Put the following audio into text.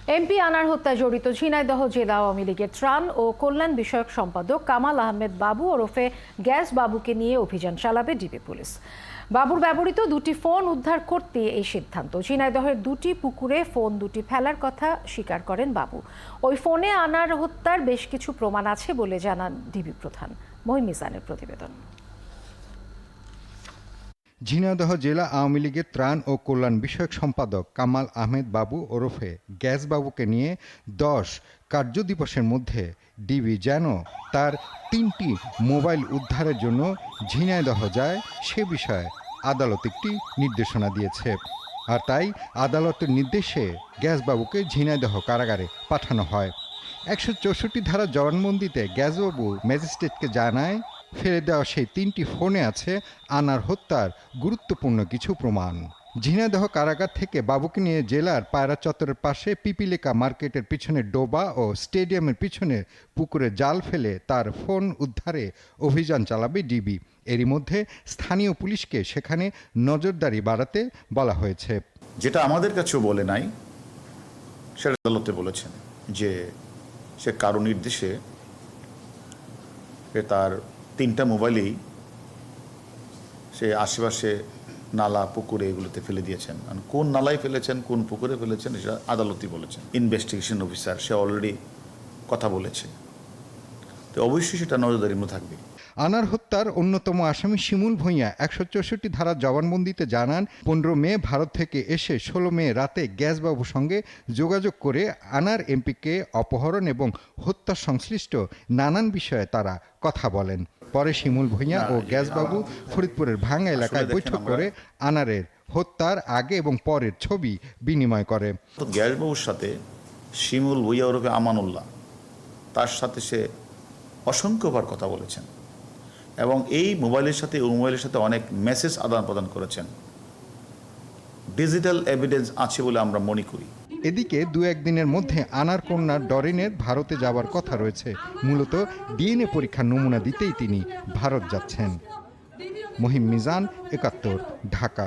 MP আনার হত্যায় জড়িত ঝিনাইদহ জেলা আওয়ামী লীগের ত্রাণ ও কল্যাণ বিষয়ক সম্পাদক কামাল আহমেদ বাবু ওরফে গ্যাস বাবুকে নিয়ে অভিযান চালাবে ডিবি পুলিশ। বাবুর ব্যবহৃত দুটি ফোন উদ্ধার করতে এই সিদ্ধান্ত। ঝিনাইদহের দুটি পুকুরে ফোন দুটি ফেলার কথা স্বীকার করেন বাবু। ওই ফোনে আনার হত্যার বেশ কিছু প্রমাণ আছে বলে জানান ডিবি প্রধান। মহিম মিজানের প্রতিবেদন। ঝিনাইদহ জেলা আওয়ামী লীগের ত্রাণ ও কল্যাণ বিষয়ক সম্পাদক কামাল আহমেদ বাবু ওরফে গ্যাস বাবুকে নিয়ে 10 কার্যদিবসের মধ্যে ডিবি যেন তার 3টি মোবাইল উদ্ধারের জন্য ঝিনাইদহ যায় সে বিষয়ে আদালত একটি নির্দেশনা দিয়েছে। আর তাই আদালতের নির্দেশে গ্যাসবাবুকে ঝিনাইদহ কারাগারে পাঠানো হয়। 164 ধারা জবানবন্দিতে গ্যাসবাবু ম্যাজিস্ট্রেটকে জানায় ফেলে দেওয়া সেই 3টি ফোনে আছে আনার হত্যার গুরুত্বপূর্ণ কিছু প্রমাণ। ঝিনাইদহ কারাগার থেকে বাবুকে নিয়ে জেলার পায়রা চত্বরের পাশে পিপিলিকা মার্কেটের পিছনে ডোবা ও স্টেডিয়ামের পিছনে পুকুরে জাল ফেলে তার ফোন উদ্ধারে অভিযান চালাবে ডিবি। এরই মধ্যে স্থানীয় পুলিশকে সেখানে নজরদারি বাড়াতে বলা হয়েছে। যেটা আমাদের কাছেও বলে নাই সেটা আদালতে বলেছেন যে সে কারো নির্দেশে তার 3টা মোবাইলেই সে আশেপাশে নালা পুকুরে এগুলোতে ফেলে দিয়েছেন। কোন নালায় ফেলেছেন কোন পুকুরে ফেলেছেন সেটা আদালতই বলেছেন। ইনভেস্টিগেশন অফিসার সে অলরেডি কথা বলেছে, তো অবশ্যই সেটা নজরদারির মধ্যে থাকবে। আনার হত্যার অন্যতম আসামি শিমুল ভূঁইয়া 164 ধারা জবানবন্দিতে জানান 15 মে ভারত থেকে এসে 16 মে রাতে গ্যাসবাবুর সঙ্গে যোগাযোগ করে আনার এমপিকে অপহরণ এবং হত্যা সংশ্লিষ্ট নানান বিষয়ে তারা কথা বলেন। পরে শিমুল ভূঁইয়া ও গ্যাসবাবু ফরিদপুরের ভাঙ্গা এলাকায় বৈঠক করে আনারের হত্যার আগে এবং পরের ছবি বিনিময় করে। গ্যাসবাবুর সাথে শিমুল ভূঁইয়া ওরফে আমানুল্লাহ তার সাথে সে অসংখ্যবার কথা বলেছেন এবং এই মোবাইলের সাথে ওই মোবাইলের সাথে অনেক মেসেজ আদান প্রদান করেছেন। ডিজিটাল এভিডেন্স আছে বলে আমরা মনে করি। এদিকে 2-1 দিনের মধ্যে আনার কন্যা ডরিনের ভারতে যাওয়ার কথা রয়েছে। মূলত ডিএনএ পরীক্ষার নমুনা দিতেই তিনি ভারত যাচ্ছেন। মহিম মিজান, 71, ঢাকা।